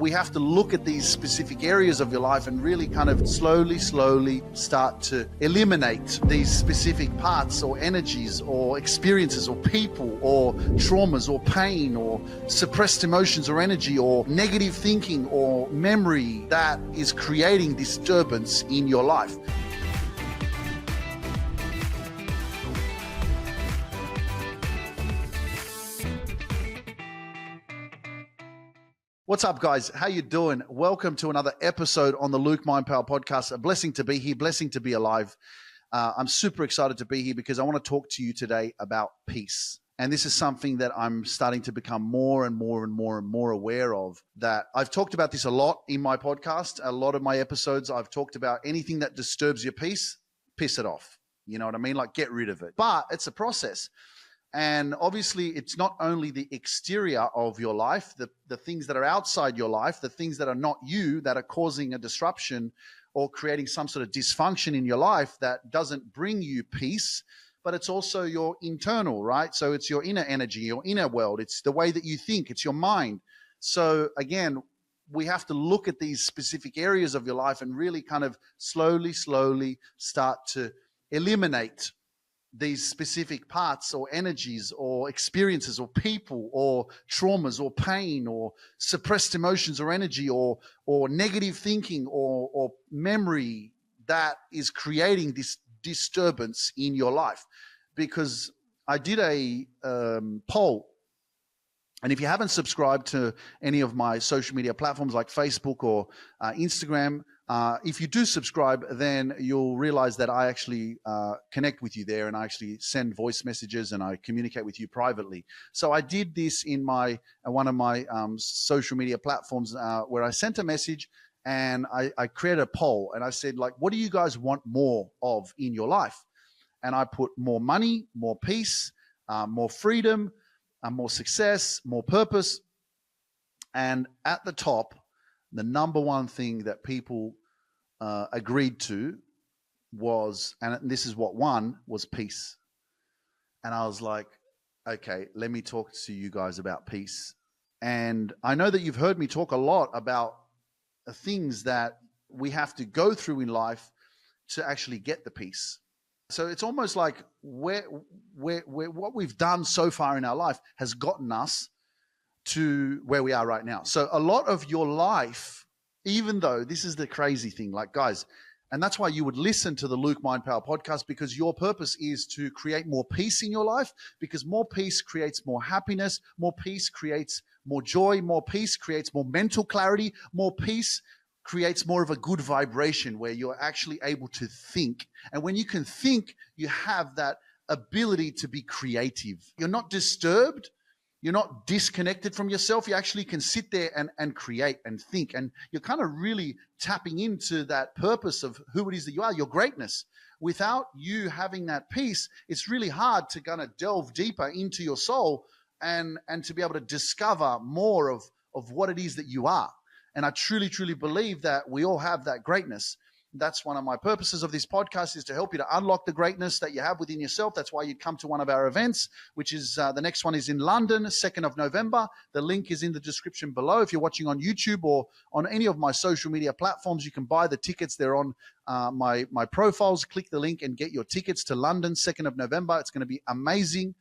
we have to look at these specific areas of your life and really kind of slowly start to eliminate these specific parts or energies or experiences or people or traumas or pain or suppressed emotions or energy or negative thinking or memory that is creating disturbance in your life. What's up, guys? How you doing? Welcome to another episode on the Luke Mind Power Podcast. A blessing to be here, blessing to be alive. I'm super excited to be here because I want to talk to you today about peace. And this is something that I'm starting to become more and more aware of. That I've talked about this a lot in my podcast. A lot of my episodes, I've talked about anything that disturbs your peace, piss it off. You know what I mean? Like, get rid of it. But it's a process. And obviously, it's not only the exterior of your life, the things that are outside your life, the things that are not you that are causing a disruption or creating some sort of dysfunction in your life that doesn't bring you peace, but it's also your internal, right? So it's your inner energy, your inner world. It's the way that you think. It's your mind. So again, we have to look at these specific areas of your life and really kind of slowly start to eliminate these specific parts or energies or experiences or people or traumas or pain or suppressed emotions or energy or negative thinking or memory that is creating this disturbance in your life. Because I did a poll, and if you haven't subscribed to any of my social media platforms like Facebook or Instagram, if you do subscribe, then you'll realize that I actually connect with you there, and I actually send voice messages and I communicate with you privately. So I did this in one of my social media platforms where I sent a message and I created a poll, and I said, like, what do you guys want more of in your life? And I put more money, more peace, more freedom, more success, more purpose. And at the top, the number one thing that people agreed to was, and this is what won, was peace. And I was like, okay, let me talk to you guys about peace. And I know that you've heard me talk a lot about the things that we have to go through in life to actually get the peace. So it's almost like what we've done so far in our life has gotten us to where we are right now. So a lot of your life, even though this is the crazy thing, like, guys, and that's why you would listen to the Luke Mind Power Podcast, because your purpose is to create more peace in your life, because more peace creates more happiness, more peace creates more joy, more peace creates more mental clarity, more peace creates more of a good vibration where you're actually able to think. And when you can think, you have that ability to be creative. You're not disturbed. You're not disconnected from yourself. You actually can sit there and create and think. And you're kind of really tapping into that purpose of who it is that you are, your greatness. Without you having that peace, it's really hard to kind of delve deeper into your soul and to be able to discover more of what it is that you are. And I truly believe that we all have that greatness. That's one of my purposes of this podcast, is to help you to unlock the greatness that you have within yourself. That's why you'd come to one of our events, which is the next one is in London, 2nd of November. The link is in the description below. If you're watching on YouTube or on any of my social media platforms, you can buy the tickets. They're on my profiles. Click the link and get your tickets to London, 2nd of November. It's going to be amazing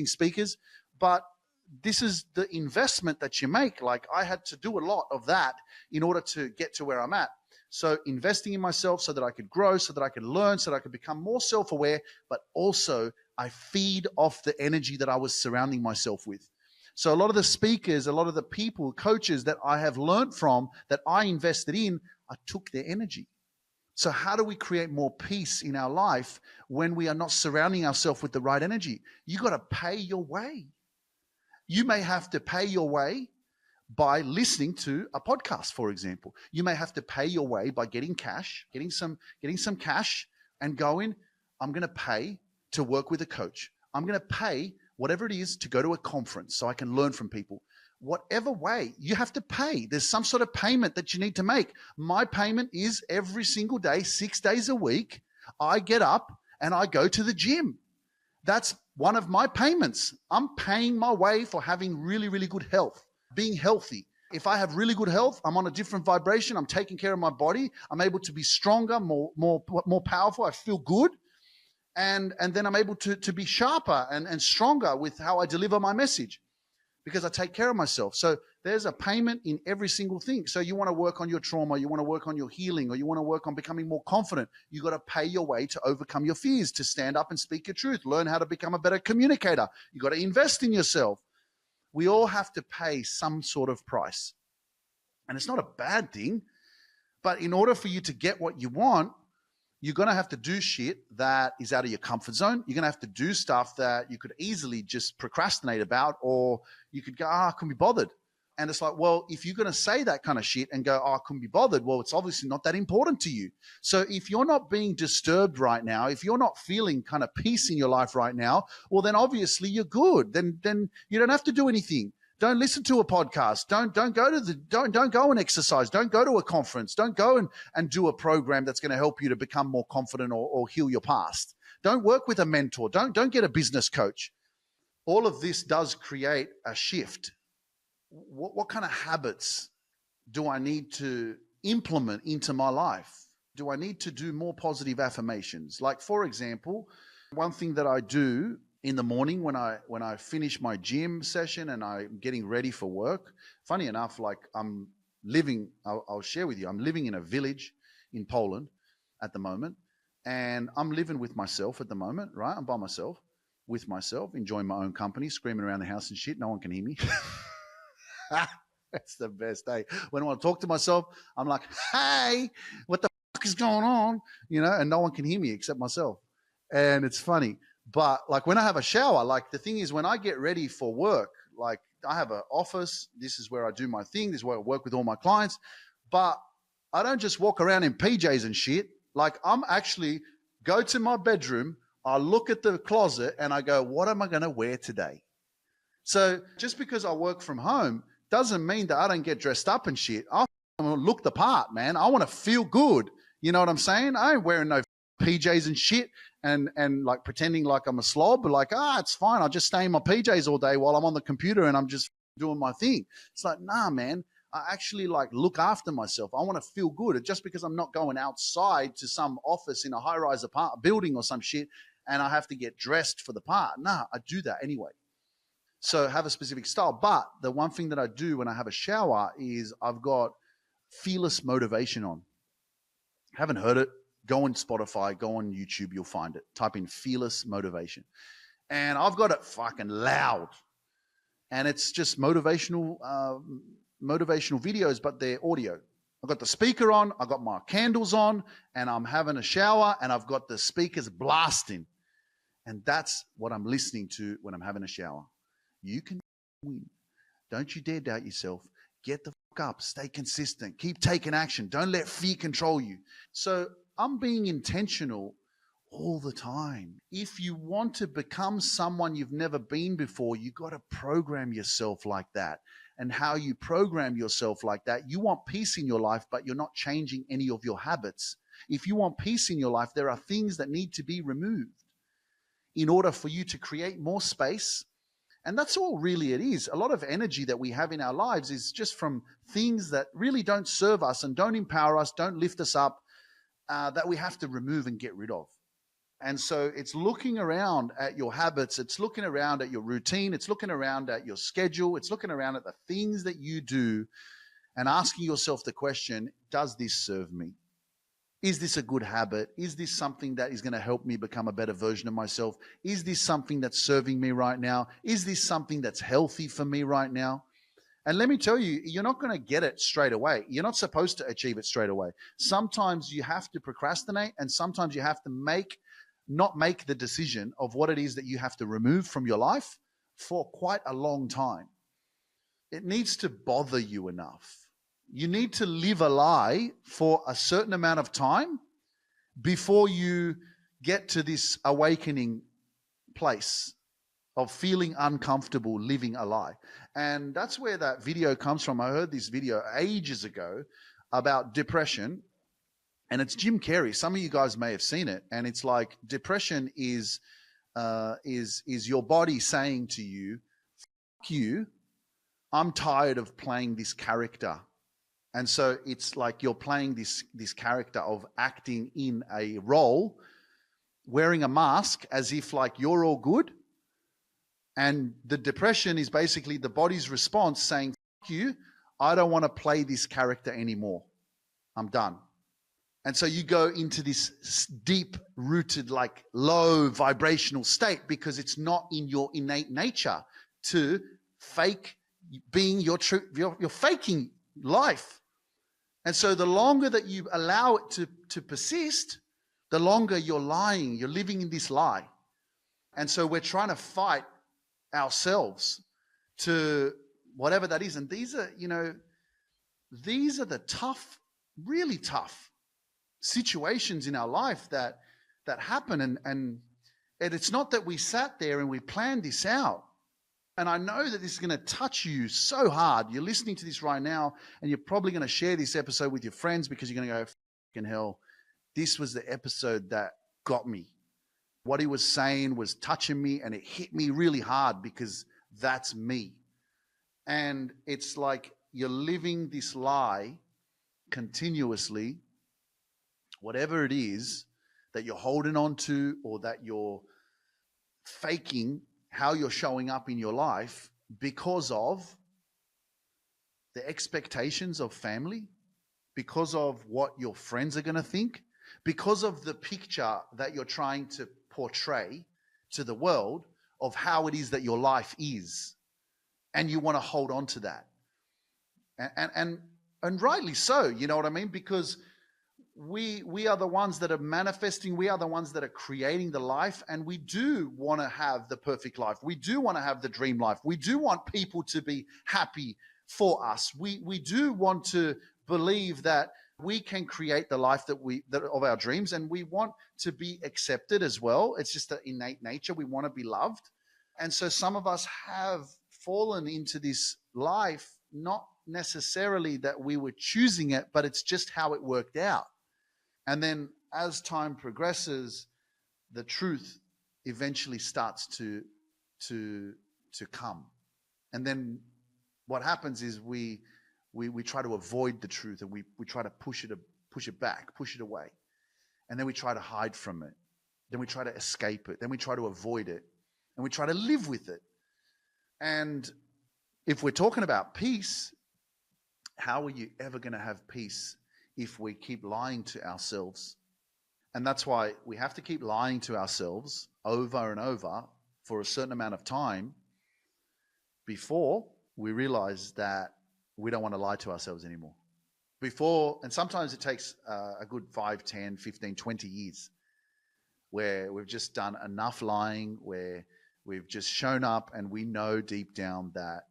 speakers. But this is the investment that you make. Like, I had to do a lot of that in order to get to where I'm at. So investing in myself so that I could grow, so that I could learn, so that I could become more self-aware, but also I feed off the energy that I was surrounding myself with. So a lot of the speakers, a lot of the people, coaches that I have learned from, that I invested in, I took their energy. So how do we create more peace in our life when we are not surrounding ourselves with the right energy? You got to pay your way. You may have to pay your way by listening to a podcast, for example. You may have to pay your way by getting cash, getting some cash and going, I'm going to pay to work with a coach. I'm going to pay whatever it is to go to a conference so I can learn from people. Whatever way, you have to pay. There's some sort of payment that you need to make. My payment is every single day, 6 days a week, I get up and I go to the gym. That's one of my payments. I'm paying my way for having really good health, being healthy, If I have really good health, I'm on a different vibration. I'm taking care of my body. I'm able to be stronger, more powerful. I feel good. And then I'm able to be sharper and stronger with how I deliver my message because I take care of myself. So there's a payment in every single thing. So you want to work on your trauma, you want to work on your healing, or you want to work on becoming more confident. You got to pay your way to overcome your fears, to stand up and speak your truth, learn how to become a better communicator. You got to invest in yourself. We all have to pay some sort of price. And it's not a bad thing, but in order for you to get what you want, you're going to have to do shit that is out of your comfort zone. You're going to have to do stuff that you could easily just procrastinate about, or you could go, I couldn't be bothered. And it's like, well, if you're going to say that kind of shit and go, I couldn't be bothered, well, it's obviously not that important to you. So if you're not being disturbed right now, if you're not feeling kind of peace in your life right now, well, then obviously you're good. Then you don't have to do anything. Don't listen to a podcast. Don't go and exercise. Don't go to a conference. Don't go and do a program that's going to help you to become more confident or heal your past. Don't work with a mentor. Don't get a business coach. All of this does create a shift. What kind of habits do I need to implement into my life? Do I need to do more positive affirmations? Like, for example, one thing that I do in the morning when I finish my gym session and I'm getting ready for work, funny enough, like I'll share with you, I'm living in a village in Poland at the moment, and I'm living with myself at the moment, right? I'm by myself, with myself, enjoying my own company, screaming around the house and shit. No one can hear me. That's the best day. When I want to talk to myself, I'm like, hey, what the fuck is going on? And no one can hear me except myself. And it's funny. But like when I have a shower, like the thing is when I get ready for work, like I have an office, this is where I do my thing, this is where I work with all my clients, but I don't just walk around in PJs and shit. Like I'm actually go to my bedroom, I look at the closet and I go, what am I going to wear today? So just because I work from home doesn't mean that I don't get dressed up and shit. I want to look the part, man. I want to feel good. You know what I'm saying? I ain't wearing no PJs and shit and like pretending like I'm a slob, but like, it's fine. I'll just stay in my PJs all day while I'm on the computer and I'm just doing my thing. It's like, nah, man, I actually like look after myself. I want to feel good. Just because I'm not going outside to some office in a high-rise apartment building or some shit and I have to get dressed for the part. Nah, I do that anyway. So have a specific style. But the one thing that I do when I have a shower is I've got fearless motivation on. Haven't heard it? Go on Spotify, go on YouTube, you'll find it. Type in fearless motivation. And I've got it fucking loud. And it's just motivational videos, but they're audio. I've got the speaker on, I've got my candles on, and I'm having a shower, and I've got the speakers blasting. And that's what I'm listening to when I'm having a shower. You can win. Don't you dare doubt yourself. Get the fuck up. Stay consistent. Keep taking action. Don't let fear control you. So I'm being intentional all the time. If you want to become someone you've never been before, you got to program yourself like that. And how you program yourself like that, you want peace in your life, but you're not changing any of your habits. If you want peace in your life, there are things that need to be removed in order for you to create more space. And that's all really it is. A lot of energy that we have in our lives is just from things that really don't serve us and don't empower us, don't lift us up, that we have to remove and get rid of. And so it's looking around at your habits, it's looking around at your routine, it's looking around at your schedule, it's looking around at the things that you do and asking yourself the question, does this serve me? Is this a good habit? Is this something that is going to help me become a better version of myself? Is this something that's serving me right now? Is this something that's healthy for me right now? And let me tell you, you're not going to get it straight away. You're not supposed to achieve it straight away. Sometimes you have to procrastinate, and sometimes you have to not make the decision of what it is that you have to remove from your life for quite a long time. It needs to bother you enough. You need to live a lie for a certain amount of time before you get to this awakening place of feeling uncomfortable living a lie. And that's where that video comes from. I heard this video ages ago about depression, and it's Jim Carrey. Some of you guys may have seen it. And it's like depression is your body saying to you, fuck you, I'm tired of playing this character. And so it's like you're playing this character of acting in a role, wearing a mask as if like you're all good. And the depression is basically the body's response saying, fuck you, I don't want to play this character anymore. I'm done. And so you go into this deep rooted, like low vibrational state because it's not in your innate nature to fake being your true, you're faking life. And so the longer that you allow it to persist, the longer you're lying, you're living in this lie. And so we're trying to fight ourselves to whatever that is. And these are, these are the tough, really tough situations in our life that happen. And it's not that we sat there and we planned this out. And I know that this is going to touch you so hard. You're listening to this right now, and you're probably going to share this episode with your friends because you're going to go, fucking hell, this was the episode that got me. What he was saying was touching me, and it hit me really hard because that's me. And it's like you're living this lie continuously, whatever it is that you're holding on to or that you're faking how you're showing up in your life because of the expectations of family, because of what your friends are going to think, because of the picture that you're trying to portray to the world of how it is that your life is. And you want to hold on to that. And rightly so, you know what I mean? Because we are the ones that are manifesting, we are the ones that are creating the life, and we do want to have the perfect life. We do want to have the dream life. We do want people to be happy for us. We do want to believe that we can create the life that of our dreams, and we want to be accepted as well. It's just an innate nature. We want to be loved. And so some of us have fallen into this life, not necessarily that we were choosing it, but it's just how it worked out. And then as time progresses, the truth eventually starts to come. And then what happens is we try to avoid the truth, and we try to push it back, push it away. And then we try to hide from it. Then we try to escape it. Then we try to avoid it. And we try to live with it. And if we're talking about peace, how are you ever going to have peace if we keep lying to ourselves? And that's why we have to keep lying to ourselves over and over for a certain amount of time before we realize that we don't want to lie to ourselves anymore. And sometimes it takes a good 5, 10, 15, 20 years where we've just done enough lying, where we've just shown up and we know deep down that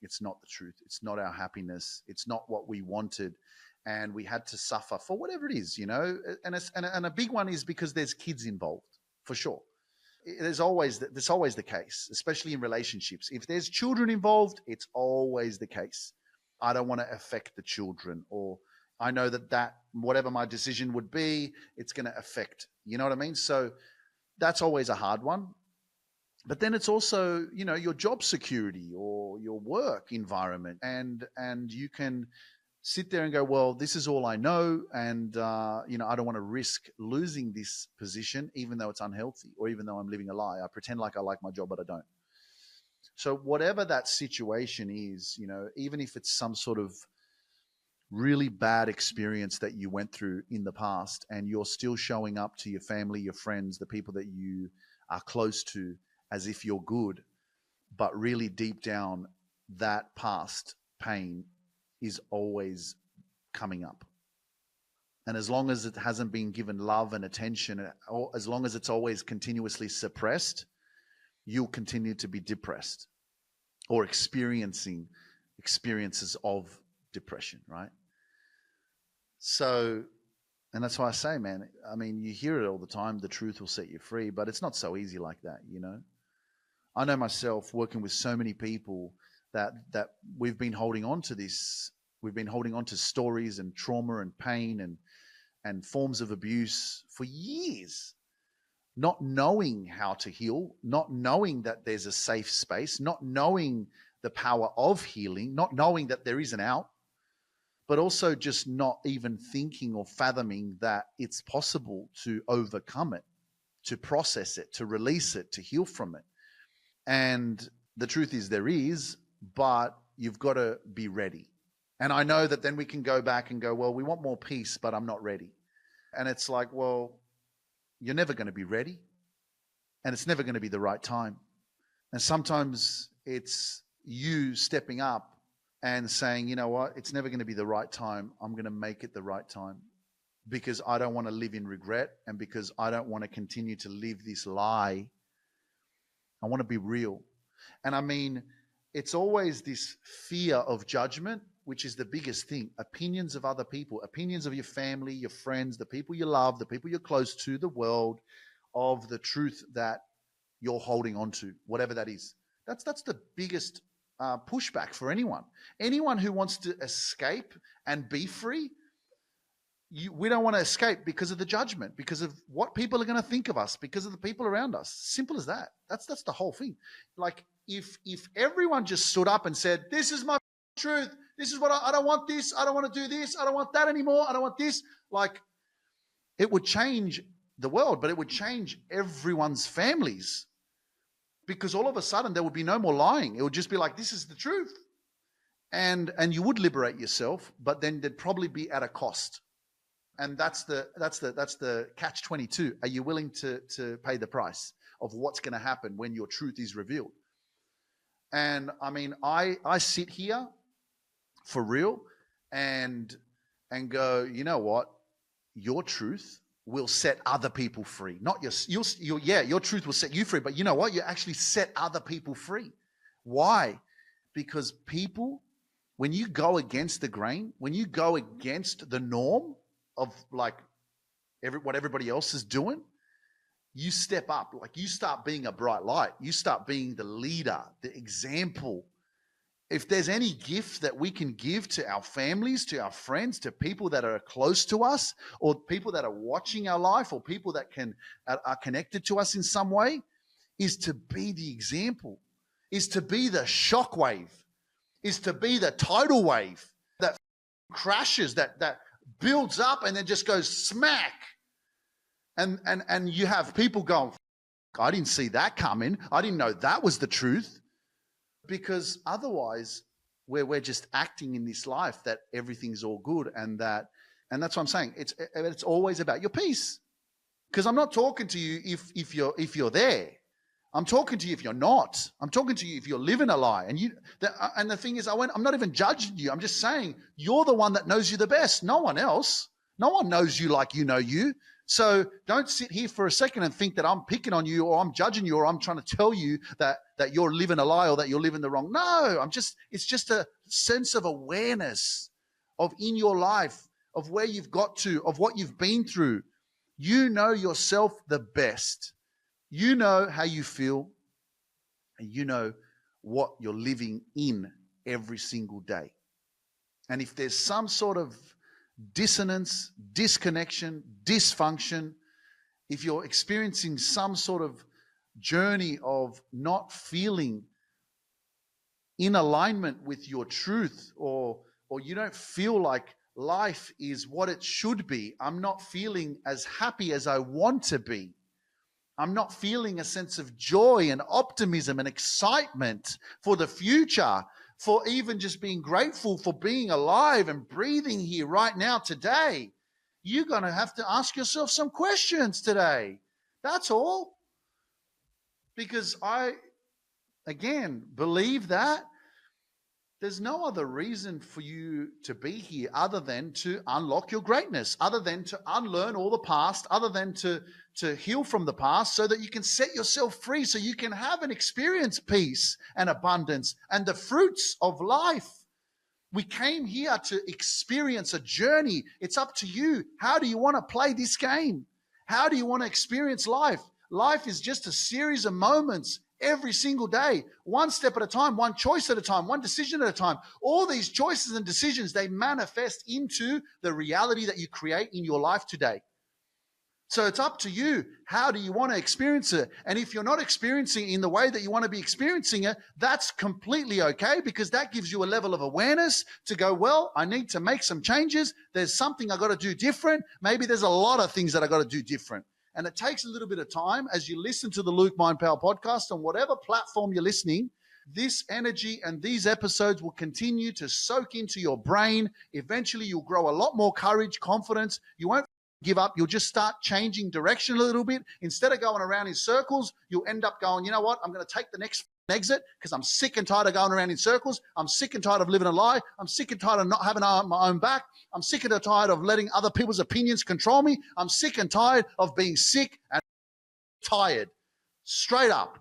it's not the truth. It's not our happiness. It's not what we wanted. And we had to suffer for whatever it is, And a big one is because there's kids involved, for sure. That's always the case, especially in relationships. If there's children involved, it's always the case. I don't want to affect the children, or I know that whatever my decision would be, it's going to affect, you know what I mean? So that's always a hard one. But then it's also, your job security or your work environment. And you can sit there and go, well, this is all I know. And, I don't want to risk losing this position, even though it's unhealthy or even though I'm living a lie. I pretend like I like my job, but I don't. So whatever that situation is, even if it's some sort of really bad experience that you went through in the past, and you're still showing up to your family, your friends, the people that you are close to, as if you're good, but really deep down, that past pain is always coming up. And as long as it hasn't been given love and attention, or as long as it's always continuously suppressed, you'll continue to be depressed or experiencing experiences of depression, right? So, and that's why I say, man, I mean, you hear it all the time, the truth will set you free, but it's not so easy like that, I know myself working with so many people that we've been holding on to this. We've been holding on to stories and trauma and pain and forms of abuse for years, not knowing how to heal, not knowing that there's a safe space, not knowing the power of healing, not knowing that there is an out, but also just not even thinking or fathoming that it's possible to overcome it, to process it, to release it, to heal from it. And the truth is there is, but you've got to be ready. And I know that then we can go back and go, well, we want more peace, but I'm not ready. And it's like, well, you're never going to be ready. And it's never going to be the right time. And sometimes it's you stepping up and saying, you know what, it's never going to be the right time. I'm going to make it the right time, because I don't want to live in regret, and because I don't want to continue to live this lie. I want to be real. And I mean, it's always this fear of judgment, which is the biggest thing. Opinions of other people, opinions of your family, your friends, the people you love, the people you're close to, the world, of the truth that you're holding on to, whatever that is. That's the biggest pushback for anyone. Anyone who wants to escape and be free, we don't want to escape because of the judgment, because of what people are going to think of us, because of the people around us. Simple as that. That's the whole thing. Like if everyone just stood up and said, this is my truth, this is what I don't want this, I don't want to do this, I don't want that anymore, I don't want this, like, it would change the world, but it would change everyone's families. Because all of a sudden there would be no more lying. It would just be like, this is the truth. And you would liberate yourself, but then there'd probably be at a cost. And that's the catch-22. Are you willing to pay the price of what's going to happen when your truth is revealed? And I mean, I sit here for real and go, you know what? Your truth will set other people free. Not your truth will set you free, but you know what? You actually set other people free. Why? Because people, when you go against the grain, when you go against the norm of like what everybody else is doing, you step up. Like, you start being a bright light. You start being the leader, the example. If there's any gift that we can give to our families, to our friends, to people that are close to us, or people that are watching our life, or people that are connected to us in some way, is to be the example, is to be the shockwave, is to be the tidal wave that crashes, that builds up and then just goes smack. And you have people going, I didn't see that coming. I didn't know that was the truth. Because otherwise, we're just acting in this life that everything's all good, and that's what I'm saying. It's always about your peace. Because I'm not talking to you if you're there. I'm talking to you if you're not. I'm talking to you if you're living a lie. And the thing is, I'm not even judging you. I'm just saying you're the one that knows you the best. No one else. No one knows you like you know you. So don't sit here for a second and think that I'm picking on you, or I'm judging you, or I'm trying to tell you that you're living a lie, or that you're living the wrong. No, it's just a sense of awareness of in your life, of where you've got to, of what you've been through. You know yourself the best. You know how you feel, and you know what you're living in every single day. And if there's some sort of dissonance, disconnection, dysfunction, if you're experiencing some sort of journey of not feeling in alignment with your truth, or you don't feel like life is what it should be, I'm not feeling as happy as I want to be, I'm not feeling a sense of joy and optimism and excitement for the future, for even just being grateful for being alive and breathing here right now today, you're going to have to ask yourself some questions today. That's all. Because I, again, believe that there's no other reason for you to be here other than to unlock your greatness, other than to unlearn all the past, other than to heal from the past, so that you can set yourself free, so you can have and experience peace and abundance and the fruits of life. We came here to experience a journey. It's up to you. How do you want to play this game? How do you want to experience life? Life is just a series of moments every single day, one step at a time, one choice at a time, one decision at a time. All these choices and decisions, they manifest into the reality that you create in your life today. So it's up to you. How do you want to experience it? And if you're not experiencing it in the way that you want to be experiencing it, that's completely okay, because that gives you a level of awareness to go, well, I need to make some changes. There's something I got to do different. Maybe there's a lot of things that I got to do different. And it takes a little bit of time as you listen to the Luke Mind Power podcast on whatever platform you're listening. This energy and these episodes will continue to soak into your brain. Eventually, you'll grow a lot more courage, confidence. You won't give up. You'll just start changing direction a little bit. Instead of going around in circles, you'll end up going, you know what? I'm going to take the next exit because I'm sick and tired of going around in circles. I'm sick and tired of living a lie. I'm sick and tired of not having my own back. I'm sick and tired of letting other people's opinions control me. I'm sick and tired of being sick and tired. Straight up.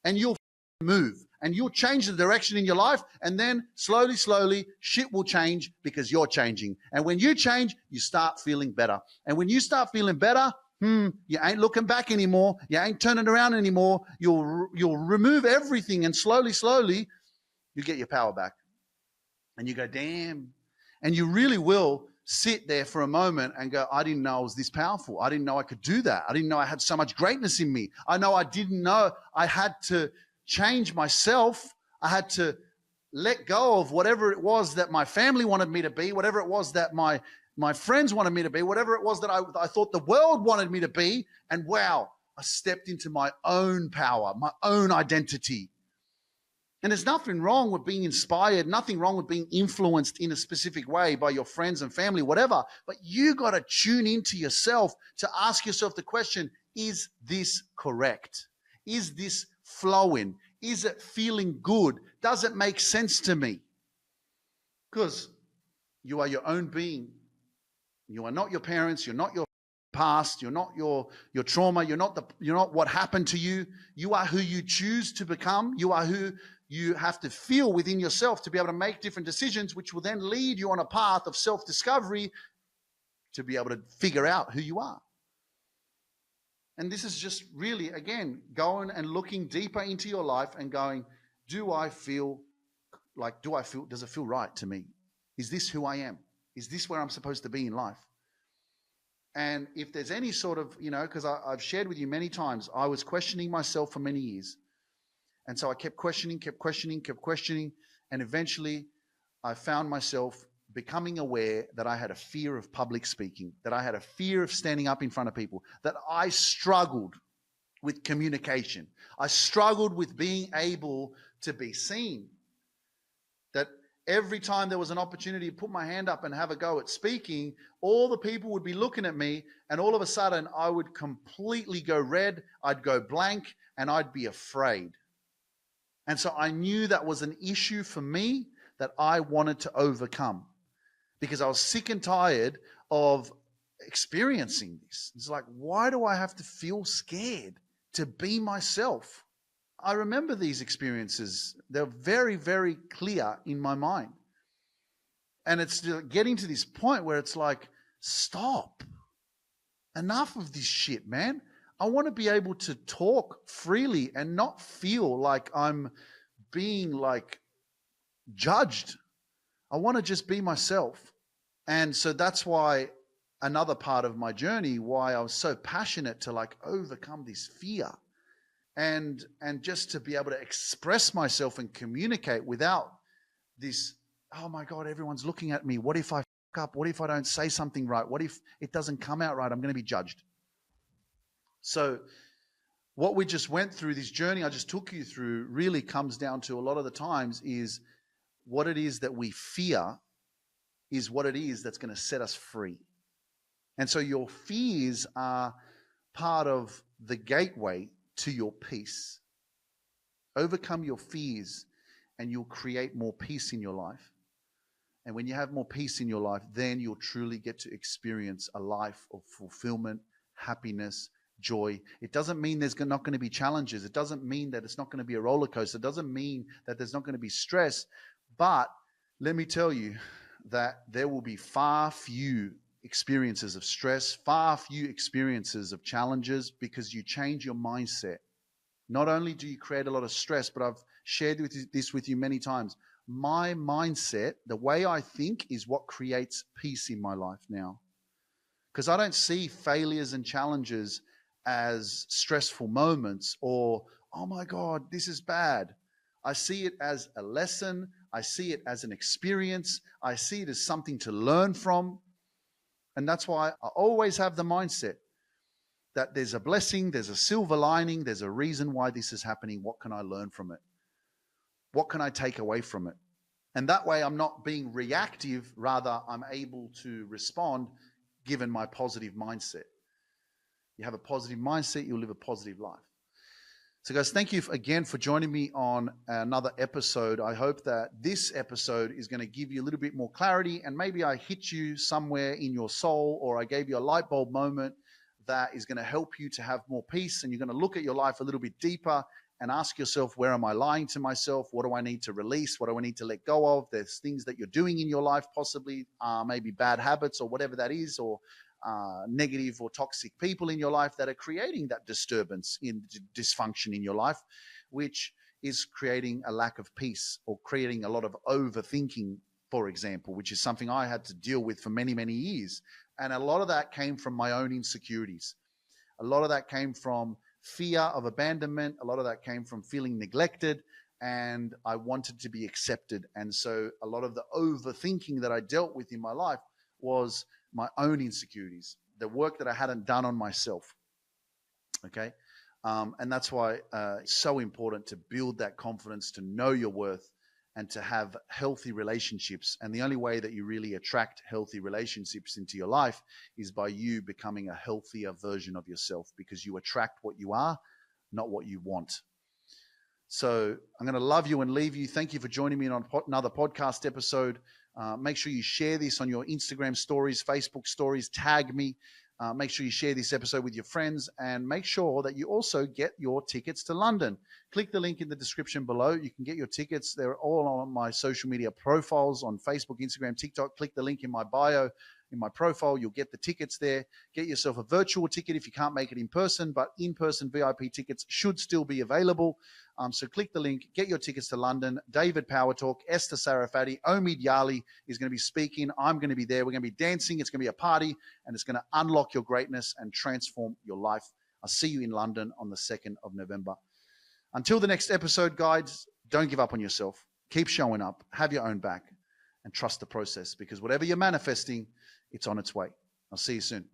And you'll move. And you'll change the direction in your life, and then slowly, slowly, shit will change because you're changing. And when you change, you start feeling better. And when you start feeling better, you ain't looking back anymore. You ain't turning around anymore. You'll remove everything, and slowly, slowly, you get your power back. And you go, damn. And you really will sit there for a moment and go, I didn't know I was this powerful. I didn't know I could do that. I didn't know I had so much greatness in me. I didn't know I had to change myself. I had to let go of whatever it was that my family wanted me to be, whatever it was that my friends wanted me to be, whatever it was that I thought the world wanted me to be. And wow, I stepped into my own power, my own identity. And there's nothing wrong with being inspired, nothing wrong with being influenced in a specific way by your friends and family, whatever. But you got to tune into yourself to ask yourself the question, is this correct? Is this flowing? Is it feeling good? Does it make sense to me? Because you are your own being. You are not your parents. You're not your past. You're not your trauma. You're not what happened to you. You are who you choose to become. You are who you have to feel within yourself to be able to make different decisions, which will then lead you on a path of self-discovery to be able to figure out who you are. And this is just really, again, going and looking deeper into your life and going, does it feel right to me? Is this who I am? Is this where I'm supposed to be in life? And if there's any sort of, because I've shared with you many times, I was questioning myself for many years. And so I kept questioning. And eventually I found myself becoming aware that I had a fear of public speaking, that I had a fear of standing up in front of people, that I struggled with communication. I struggled with being able to be seen. That every time there was an opportunity to put my hand up and have a go at speaking, all the people would be looking at me, and all of a sudden I would completely go red, I'd go blank, and I'd be afraid. And so I knew that was an issue for me that I wanted to overcome, because I was sick and tired of experiencing this. It's like, why do I have to feel scared to be myself? I remember these experiences. They're very, very clear in my mind. And it's getting to this point where it's like, stop. Enough of this shit, man. I want to be able to talk freely and not feel like I'm being judged. I want to just be myself. And so that's why another part of my journey, why I was so passionate to overcome this fear and just to be able to express myself and communicate without this, oh my God, everyone's looking at me. What if I fuck up? What if I don't say something right? What if it doesn't come out right? I'm going to be judged. So what we just went through, this journey I just took you through, really comes down to a lot of the times is what it is that we fear is what it is that's going to set us free. And so your fears are part of the gateway to your peace. Overcome your fears and you'll create more peace in your life. And when you have more peace in your life, then you'll truly get to experience a life of fulfillment, happiness, joy. It doesn't mean there's not going to be challenges. It doesn't mean that it's not going to be a roller coaster. It doesn't mean that there's not going to be stress. But let me tell you that there will be far few experiences of stress, far few experiences of challenges, because you change your mindset. Not only do you create a lot of stress, but I've shared this with you many times. My mindset, the way I think, is what creates peace in my life now. because I don't see failures and challenges as stressful moments or, oh my God, this is bad. I see it as a lesson. I see it as an experience. I see it as something to learn from. And that's why I always have the mindset that there's a blessing, there's a silver lining, there's a reason why this is happening. What can I learn from it? What can I take away from it? And that way I'm not being reactive, rather I'm able to respond given my positive mindset. You have a positive mindset, you'll live a positive life. So guys, thank you again for joining me on another episode. I hope that this episode is going to give you a little bit more clarity, and maybe I hit you somewhere in your soul, or I gave you a light bulb moment that is going to help you to have more peace, and you're going to look at your life a little bit deeper and ask yourself, where am I lying to myself? What do I need to release? What do I need to let go of? There's things that you're doing in your life, possibly maybe bad habits or whatever that is, or negative or toxic people in your life that are creating that disturbance in dysfunction in your life, which is creating a lack of peace or creating a lot of overthinking, for example, which is something I had to deal with for many, many years. And a lot of that came from my own insecurities. A lot of that came from fear of abandonment. A lot of that came from feeling neglected, and I wanted to be accepted. And so a lot of the overthinking that I dealt with in my life was my own insecurities, the work that I hadn't done on myself. Okay. And that's why it's so important to build that confidence, to know your worth, and to have healthy relationships. And the only way that you really attract healthy relationships into your life is by you becoming a healthier version of yourself, because you attract what you are, not what you want. So I'm going to love you and leave you. Thank you for joining me on another podcast episode. Make sure you share this on your Instagram stories, Facebook stories, tag me. Make sure you share this episode with your friends, and make sure that you also get your tickets to London. Click the link in the description below. You can get your tickets. They're all on my social media profiles on Facebook, Instagram, TikTok. Click the link in my bio, in my profile. You'll get the tickets there. Get yourself a virtual ticket if you can't make it in person, but in-person VIP tickets should still be available. So click the link, get your tickets to London. David Power Talk, Esther Sarafati, Omid Yali is going to be speaking. I'm going to be there. We're going to be dancing. It's going to be a party, and it's going to unlock your greatness and transform your life. I'll see you in London on the 2nd of November. Until the next episode, guys, don't give up on yourself. Keep showing up, have your own back, and trust the process, because whatever you're manifesting, it's on its way. I'll see you soon.